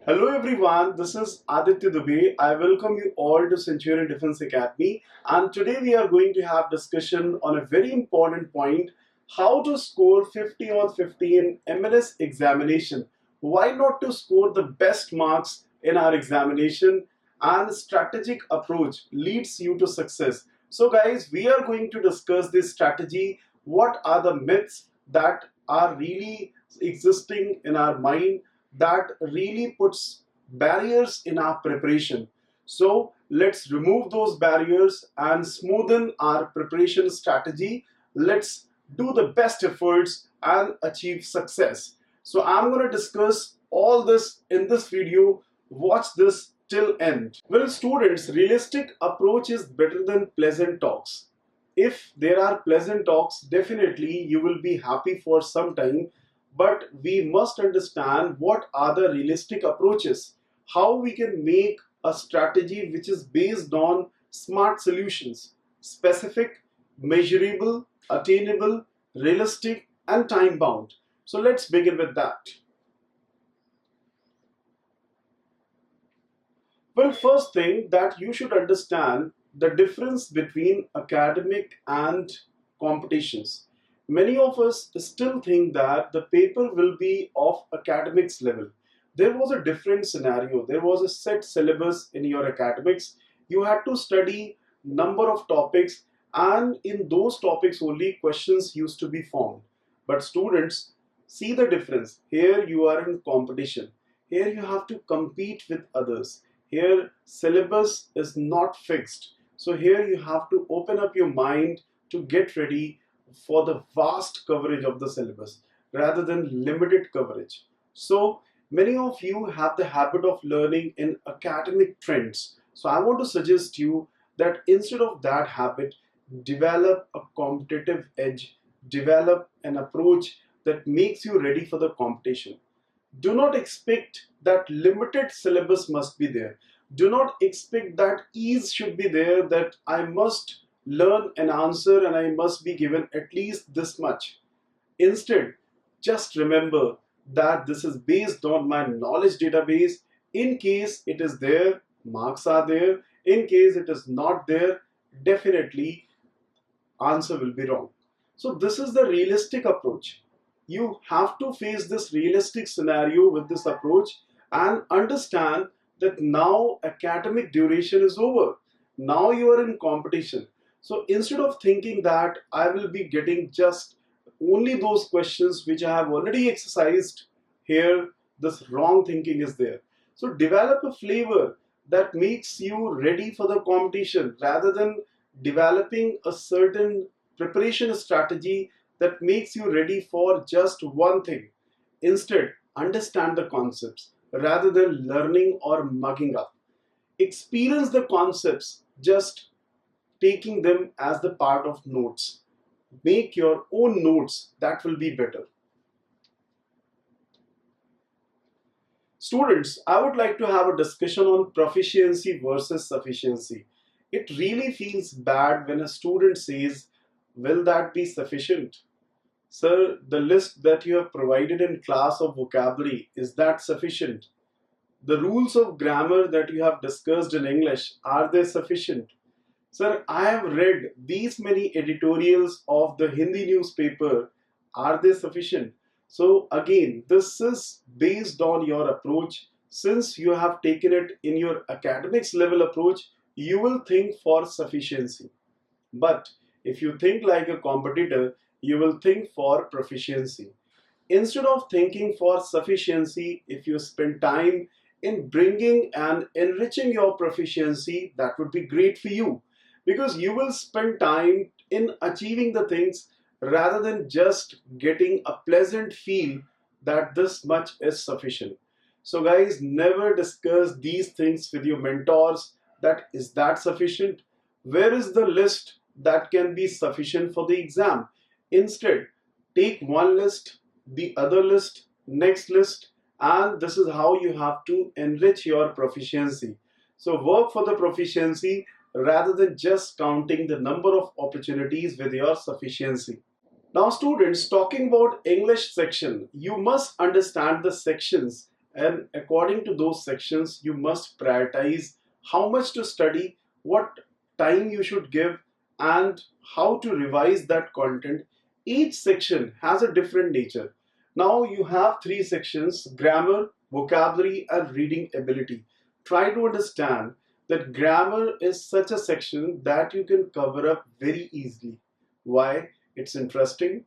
Hello everyone, this is Aditya Dubey. I welcome you all to Centurion Defense Academy, and today we are going to have discussion on a very important point: how to score 50 on 50 in MNS examination. Why not to score the best marks in our examination, and strategic approach leads you to success. So guys, we are going to discuss this strategy. What are the myths that are really existing in our mind that really puts barriers in our preparation? So let's remove those barriers and smoothen our preparation strategy. Let's do the best efforts and achieve success. So I'm going to discuss all this in this video. Watch this till end. Well students, realistic approach is better than pleasant talks. If there are pleasant talks, definitely you will be happy for some time, but we must understand what are the realistic approaches, how we can make a strategy which is based on smart solutions: specific, measurable, attainable, realistic, and time bound. So let's begin with that. Well, first thing that you should understand the difference between academic and competitions. Many of us still think that the paper will be of academics level. There was a different scenario. There was a set syllabus in your academics. You had to study number of topics, and in those topics only questions used to be formed. But students, see the difference. Here you are in competition. Here you have to compete with others. Here syllabus is not fixed. So here you have to open up your mind to get ready for the vast coverage of the syllabus rather than limited coverage. So many of you have the habit of learning in academic trends. So I want to suggest you that instead of that habit, develop a competitive edge, develop an approach that makes you ready for the competition. Do not expect that limited syllabus must be there. Do not expect that ease should be there, that I must learn an answer and I must be given at least this much. Instead, just remember that this is based on my knowledge database. In case it is there, marks are there. In case it is not there, definitely answer will be wrong. So this is the realistic approach. You have to face this realistic scenario with this approach and understand that now academic duration is over. Now you are in competition. So instead of thinking that I will be getting just only those questions which I have already exercised, here this wrong thinking is there. So develop a flavor that makes you ready for the competition rather than developing a certain preparation strategy that makes you ready for just one thing. Instead, understand the concepts rather than learning or mugging up. Experience the concepts, just taking them as the part of notes. Make your own notes, that will be better. Students, I would like to have a discussion on proficiency versus sufficiency. It really feels bad when a student says, will that be sufficient? Sir, the list that you have provided in class of vocabulary, is that sufficient? The rules of grammar that you have discussed in English, are they sufficient? Sir, I have read these many editorials of the Hindi newspaper, are they sufficient? So again, this is based on your approach. Since you have taken it in your academics level approach, you will think for sufficiency. But if you think like a competitor, you will think for proficiency. Instead of thinking for sufficiency, if you spend time in bringing and enriching your proficiency, that would be great for you, because you will spend time in achieving the things rather than just getting a pleasant feel that this much is sufficient. So guys, never discuss these things with your mentors, that is that sufficient? Where is the list that can be sufficient for the exam? Instead, take one list, the other list, next list, and this is how you have to enrich your proficiency. So work for the proficiency rather than just counting the number of opportunities with your sufficiency. Now students, talking about English section, you must understand the sections and according to those sections you must prioritize how much to study, what time you should give, and how to revise that content. Each section has a different nature. Now you have three sections: grammar, vocabulary, and reading ability. Try to understand that grammar is such a section that you can cover up very easily. Why? It's interesting.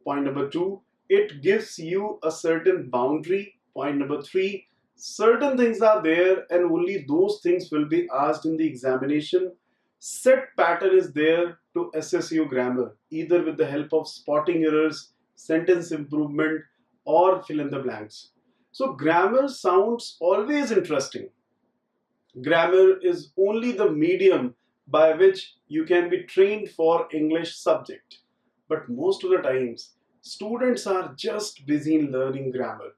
Point number two, it gives you a certain boundary. Point number three, certain things are there and only those things will be asked in the examination. Set pattern is there to assess your grammar, either with the help of spotting errors, sentence improvement, or fill in the blanks. So grammar sounds always interesting. Grammar is only the medium by which you can be trained for English subject. But most of the times, students are just busy in learning grammar.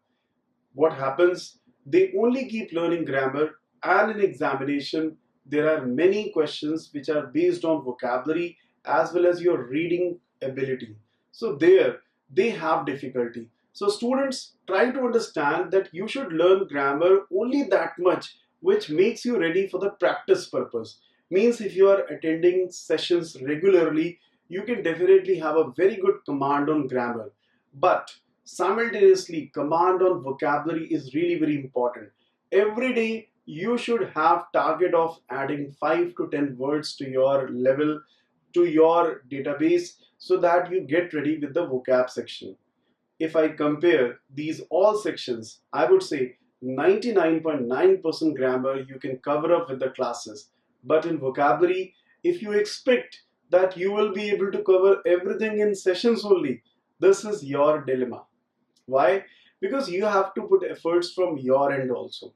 What happens? They only keep learning grammar, and in examination, there are many questions which are based on vocabulary as well as your reading ability. So there, they have difficulty. So students, try to understand that you should learn grammar only that much which makes you ready for the practice purpose. Means if you are attending sessions regularly, you can definitely have a very good command on grammar. But simultaneously, command on vocabulary is really very important. Every day you should have target of adding 5 to 10 words to your level, to your database, so that you get ready with the vocab section. If I compare these all sections, I would say 99.9% grammar you can cover up with the classes. But in vocabulary, if you expect that you will be able to cover everything in sessions only, this is your dilemma. Why? Because you have to put efforts from your end also.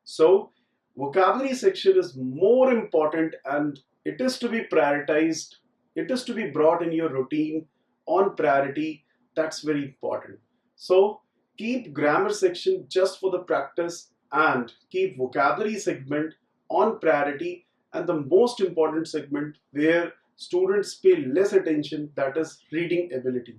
So vocabulary section is more important and it is to be prioritized. It is to be brought in your routine on priority. That's very important. So keep grammar section just for the practice and keep vocabulary segment on priority, and the most important segment where students pay less attention, that is reading ability.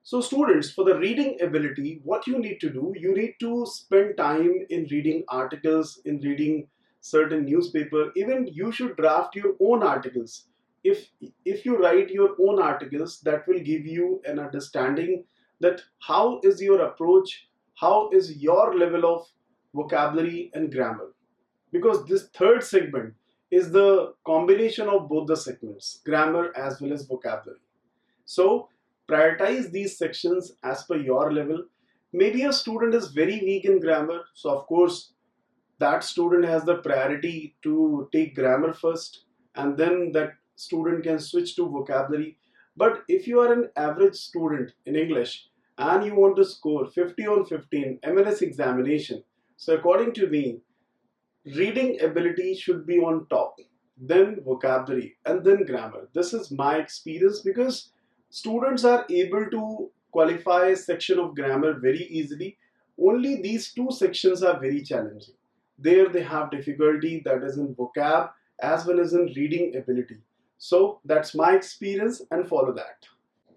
So students, for the reading ability, what you need to do, you need to spend time in reading articles, in reading certain newspaper. Even you should draft your own articles. If you write your own articles, that will give you an understanding that how is your approach, how is your level of vocabulary and grammar. Because this third segment is the combination of both the segments, grammar as well as vocabulary. So prioritize these sections as per your level. Maybe a student is very weak in grammar, so of course that student has the priority to take grammar first, and then that student can switch to vocabulary. But if you are an average student in English and you want to score 50 on 15 MNS examination, so according to me, reading ability should be on top, then vocabulary, and then grammar. This is my experience, because students are able to qualify a section of grammar very easily. Only these two sections are very challenging. There they have difficulty, that is in vocab as well as in reading ability. So that's my experience, and follow that.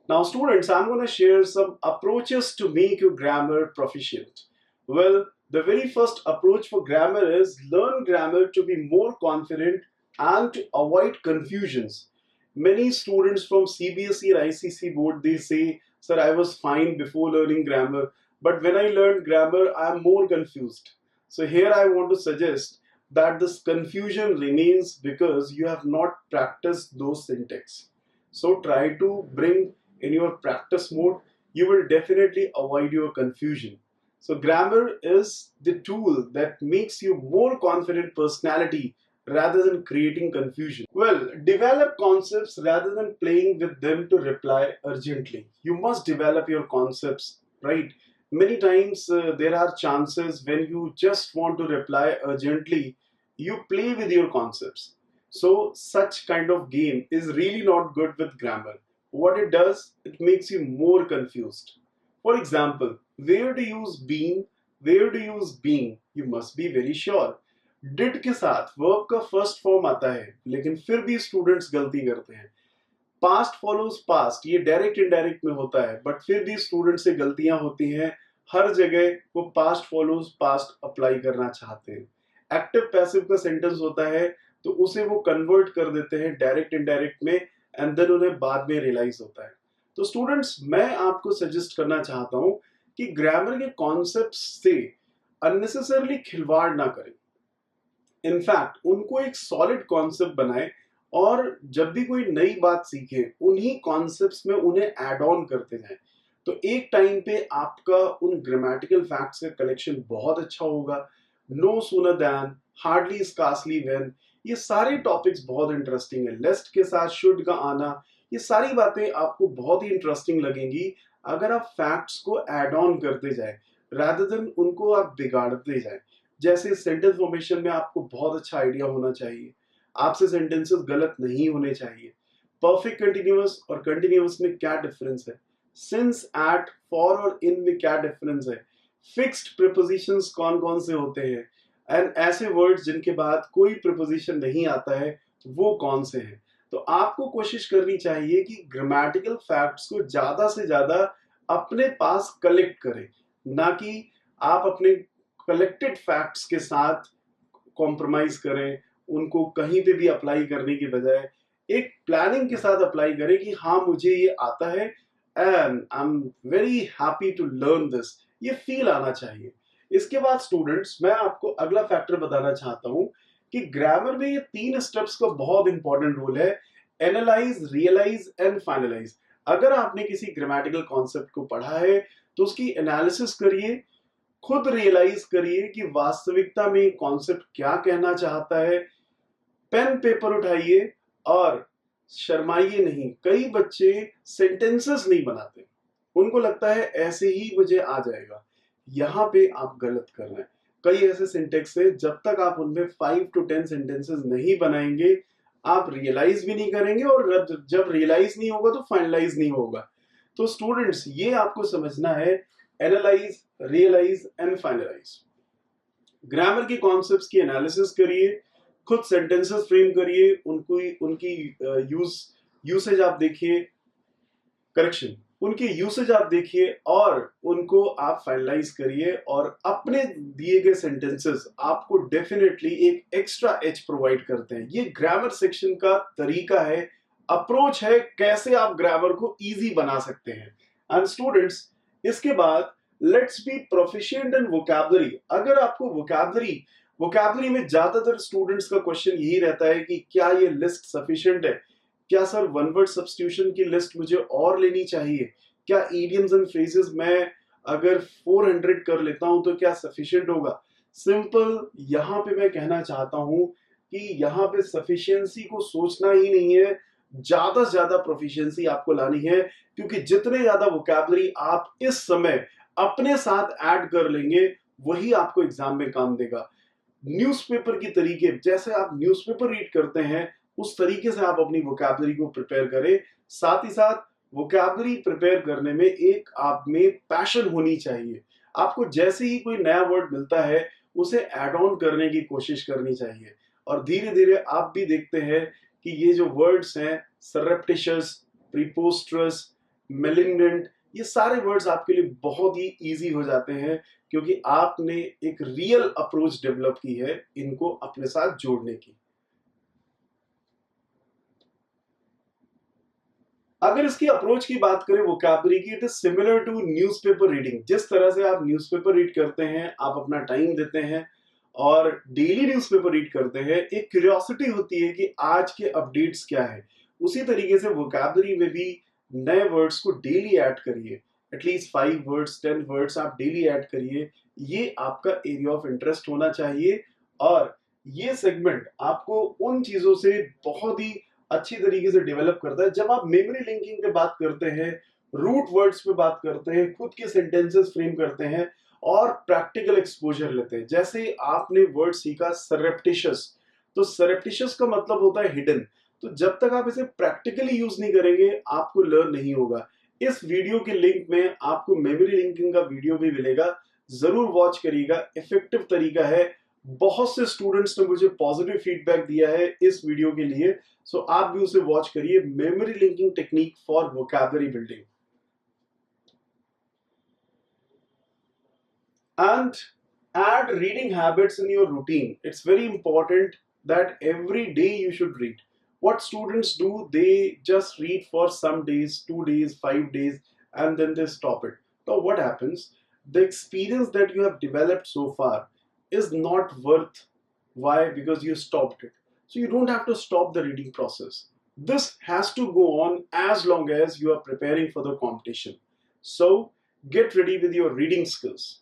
Now students, I'm going to share some approaches to make your grammar proficient. Well, the very first approach for grammar is learn grammar to be more confident and to avoid confusions. Many students from CBSE or ICC board, they say, sir, I was fine before learning grammar, but when I learned grammar, I am more confused. So here I want to suggest that this confusion remains because you have not practiced those syntax. So try to bring in your practice mode. You will definitely avoid your confusion. So grammar is the tool that makes you more confident personality rather than creating confusion. Well, develop concepts rather than playing with them to reply urgently. You must develop your concepts, right? Many times there are chances when you just want to reply urgently, you play with your concepts. So such kind of game is really not good with grammar. What it does, it makes you more confused. For example, where to use been, where to use being, you must be very sure. Did के साथ verb का first form आता है, लेकिन फिर भी students गलती करते हैं. पास्ट फॉलोज पास्ट, ये डायरेक्ट इनडायरेक्ट में होता है, बट फिर भी स्टूडेंट से गलतियां होती हैं. हर जगह वो पास्ट फॉलोज पास्ट अप्लाई करना चाहते हैं। एक्टिव पैसिव का सेंटेंस होता है तो उसे वो कन्वर्ट कर देते हैं डायरेक्ट इनडायरेक्ट में, एंड देन उन्हें बाद में रियलाइज होता है। तो स्टूडेंट्स, मैं आपको सजेस्ट करना चाहता हूं कि ग्रामर के कॉन्सेप्ट से अननेसेसरली खिलवाड़ ना करें। इनफैक्ट उनको एक सॉलिड कॉन्सेप्ट बनाएं, और जब भी कोई नई बात सीखे उन्हीं कॉन्सेप्ट्स में उन्हें ऐड ऑन करते जाएं। तो एक टाइम पे आपका उन ग्रामेटिकल फैक्ट्स का कलेक्शन बहुत अच्छा होगा। No sooner than, hardly, scarcely, when, ये सारे टॉपिक्स बहुत इंटरेस्टिंग है। लेस्ट के साथ शुड का आना, ये सारी बातें आपको बहुत ही इंटरेस्टिंग लगेंगी अगर आप फैक्ट्स को ऐड ऑन करते जाए रादर देन उनको आप बिगाड़ते जाए। जैसे सेंटेंस फॉर्मेशन में आपको बहुत अच्छा आइडिया होना चाहिए, आपसे सेंटेंसेस गलत नहीं होने चाहिए। परफेक्ट कंटिन्यूअस और कंटिन्यूअस में क्या डिफरेंस है, सिंस, एट, फॉर और इन में क्या डिफरेंस है, फिक्स्ड प्रीपोजिशंस कौन कौन से होते हैं, एंड ऐसे वर्ड्स जिनके बाद कोई प्रीपोजिशन नहीं आता है वो कौन से हैं। तो आपको कोशिश करनी चाहिए कि ग्रामेटिकल फैक्ट्स को ज्यादा से ज्यादा अपने पास कलेक्ट करें, ना कि आप अपने कलेक्टेड फैक्ट्स के साथ कॉम्प्रोमाइज करें। उनको कहीं पे भी अप्लाई करने की बजाय एक प्लानिंग के साथ अप्लाई करें कि हाँ मुझे ये आता है and I am very happy to learn this, ये फील आना चाहिए। इसके बाद स्टूडेंट्स, मैं आपको अगला फैक्टर बताना चाहता हूं कि ग्रामर में ये 3 स्टेप्स का बहुत इंपॉर्टेंट रोल है, एनालाइज, रियलाइज एंड फाइनलाइज। अगर आपने किसी ग्रामेटिकल कॉन्सेप्ट को पढ़ा है तो उसकी एनालिसिस करिए, खुद रियलाइज करिए कि वास्तविकता में कॉन्सेप्ट क्या कहना चाहता है। पेन पेपर उठाइए और शर्माइए नहीं। कई बच्चे सेंटेंसेस नहीं बनाते, उनको लगता है ऐसे ही मुझे आ जाएगा। यहां पे आप गलत कर रहे हैं। कई ऐसे सिंटेक्स है, जब तक आप उनमें 5 to 10 सेंटेंसेस नहीं बनाएंगे आप रियलाइज भी नहीं करेंगे, और जब रियलाइज नहीं होगा तो फाइनलाइज नहीं होगा। तो स्टूडेंट्स, ये आपको समझना है, analyse, realise and finalise. Grammar के कॉन्सेप्ट्स की एनालिसिस करिए, खुद सेंटेंसेस फ्रेम करिए, उनकी यूसेज आप देखिए, करेक्शन, उनके यूसेज आप देखिए और उनको आप फाइनलाइज करिए, और अपने दिए गए सेंटेंसेस आपको डेफिनेटली एक एक्स्ट्रा एज प्रोवाइड करते हैं। ये ग्रामर सेक्शन का तरीका है, अप्रोच है, कैसे आप ग्रामर को इजी बना सकते हैं। एंड स्टूडेंट्स, इसके बाद let's be proficient in vocabulary. अगर आपको वोकैबुलरी में ज्यादातर स्टूडेंट्स का क्वेश्चन यही रहता है कि क्या ये लिस्ट सफिशिएंट है, क्या सर वन वर्ड सब्स्टिट्यूशन की लिस्ट मुझे और लेनी चाहिए, क्या इडियम्स एंड फ्रेजेस मैं अगर 400 कर लेता हूं तो क्या सफिशिएंट होगा। सिंपल, यहां पे मैं कहना चाहता हूं कि यहां पे सफिशिएंसी को सोचना ही नहीं है, ज्यादा से ज्यादा प्रोफिशिएंसी आपको लानी है, क्योंकि जितने ज्यादा वोकैबुलरी आप इस समय अपने साथ ऐड कर लेंगे वही आपको एग्जाम में काम देगा। न्यूज़पेपर की तरीके, जैसे आप न्यूज़पेपर रीड करते हैं उस तरीके से आप अपनी वोकैबुलरी को प्रिपेयर करें। साथ ही साथ वोकैबुलरी प्रिपेयर करने में एक आप में पैशन होनी चाहिए। आपको जैसे ही कोई नया वर्ड मिलता है उसे ऐड ऑन करने की कोशिश करनी चाहिए, और धीरे धीरे आप भी देखते हैं कि ये जो वर्ड्स हैं, सररेप्टिशियस, प्रीपोस्ट्रस, मेलिग्नेंट, ये सारे वर्ड्स आपके लिए बहुत ही इजी हो जाते हैं, क्योंकि आपने एक रियल अप्रोच डेवलप की है इनको अपने साथ जोड़ने की। अगर इसकी अप्रोच की बात करें वोकैबुलरी की, it is similar to newspaper reading. जिस तरह से आप न्यूज़पेपर रीड करते हैं, आप अपना टाइम देते हैं और डेली न्यूज़पेपर रीड करते हैं, एक क्यूरियोसिटी होती है कि आज के अपडेट्स क्या है, उसी तरीके से वोकैबुलरी में भी नए वर्ड्स को डेली ऐड करिए। एटलीस्ट 5 वर्ड्स, 10 वर्ड्स आप डेली ऐड करिए। ये आपका एरिया ऑफ इंटरेस्ट होना चाहिए, और ये सेगमेंट आपको उन चीजों से बहुत ही अच्छी तरीके से डेवलप करता है। जब आप मेमोरी लिंकिंग पे बात करते हैं, रूट वर्ड्स पे बात करते हैं, खुद के सेंटेंसेस फ्रेम करते हैं और प्रैक्टिकल एक्सपोजर लेते हैं। जैसे आपने वर्ड सीखा सररेप्टिशियस, तो सररेप्टिशियस का मतलब होता है हिडन। तो जब तक आप इसे प्रैक्टिकली यूज नहीं करेंगे आपको लर्न नहीं होगा। इस वीडियो के लिंक में आपको मेमोरी लिंकिंग का वीडियो भी मिलेगा, जरूर वॉच करिएगा। इफेक्टिव तरीका है, बहुत से स्टूडेंट्स ने मुझे पॉजिटिव फीडबैक दिया है इस वीडियो के लिए, सो आप भी उसे वॉच करिए। Memory linking technique for vocabulary building. And add reading habits in your routine. It's very important that every day you should read. What students do, they just read for some days, 2 days, 5 days, and then they stop it. Now what happens? The experience that you have developed so far is not worth. Why? Because you stopped it. So you don't have to stop the reading process. This has to go on as long as you are preparing for the competition. So get ready with your reading skills.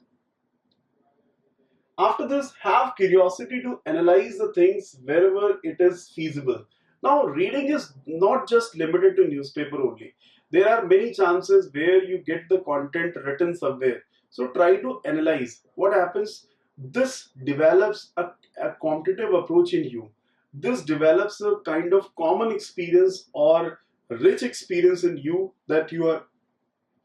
After this, have curiosity to analyze the things wherever it is feasible. Now, reading is not just limited to newspaper only. There are many chances where you get the content written somewhere. So try to analyze what happens. This develops a competitive approach in you. This develops a kind of common experience or rich experience in you that you are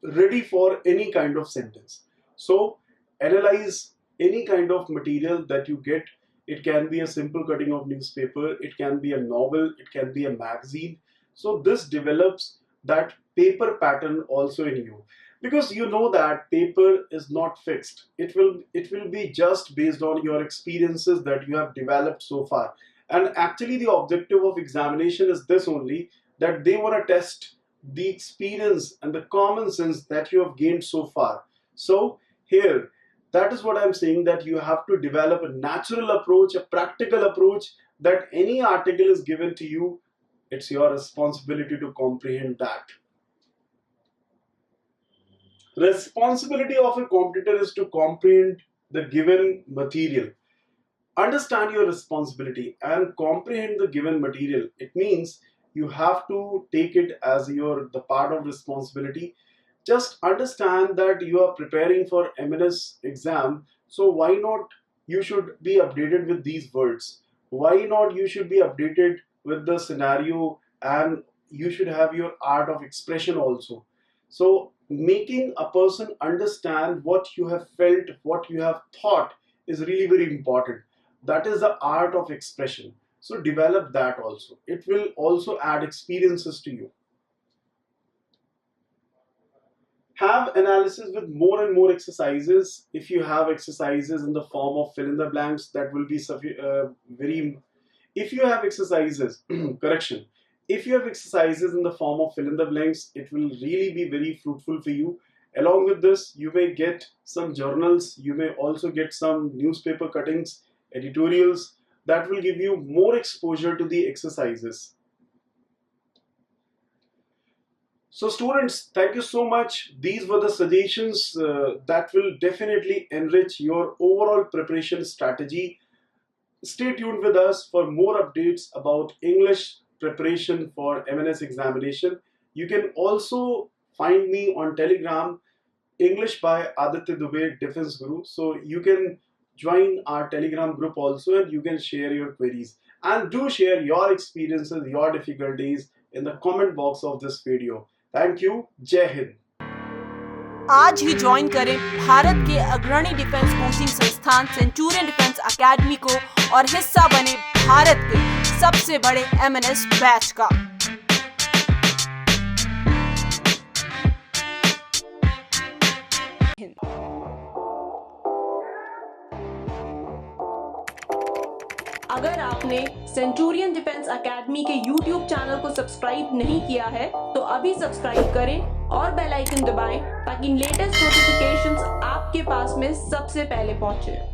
ready for any kind of sentence. So analyze any kind of material that you get. It can be a simple cutting of newspaper, it can be a novel, it can be a magazine. So this develops that paper pattern also in you, because you know that paper is not fixed. It will be just based on your experiences that you have developed so far. And actually the objective of examination is this only, that they want to test the experience and the common sense that you have gained so far. So here, that is what I'm saying, that you have to develop a natural approach, a practical approach, that any article is given to you, it's your responsibility to comprehend that. Responsibility of a competitor is to comprehend the given material. Understand your responsibility and comprehend the given material. It means you have to take it as the part of responsibility. Just understand that you are preparing for MNS exam, so why not you should be updated with these words? Why not you should be updated with the scenario, and you should have your art of expression also. So making a person understand what you have felt, what you have thought is really very important. That is the art of expression. So develop that also. It will also add experiences to you. Have analysis with more and more exercises. If you have exercises in the form of fill in the blanks, that will be very. If you have exercises, correction. If you have exercises in the form of fill in the blanks, it will really be very fruitful for you. Along with this, you may get some journals. You may also get some newspaper cuttings, editorials that will give you more exposure to the exercises. So students, thank you so much. These were the suggestions that will definitely enrich your overall preparation strategy. Stay tuned with us for more updates about English preparation for MNS examination. You can also find me on Telegram, English by Aditya Dubey Defense Guru. So you can join our Telegram group also, and you can share your queries. And do share your experiences, your difficulties in the comment box of this video. Thank you. जय हिंद। आज ही join करें भारत के अग्रणी defence coaching संस्थान Centurion defence academy को और हिस्सा बने भारत के सबसे बड़े MNS बैच का। अगर आपने सेंचुरियन डिफेंस एकेडमी के YouTube चैनल को सब्सक्राइब नहीं किया है तो अभी सब्सक्राइब करें और बेल आइकन दबाएं ताकि लेटेस्ट नोटिफिकेशंस आपके पास में सबसे पहले पहुंचे।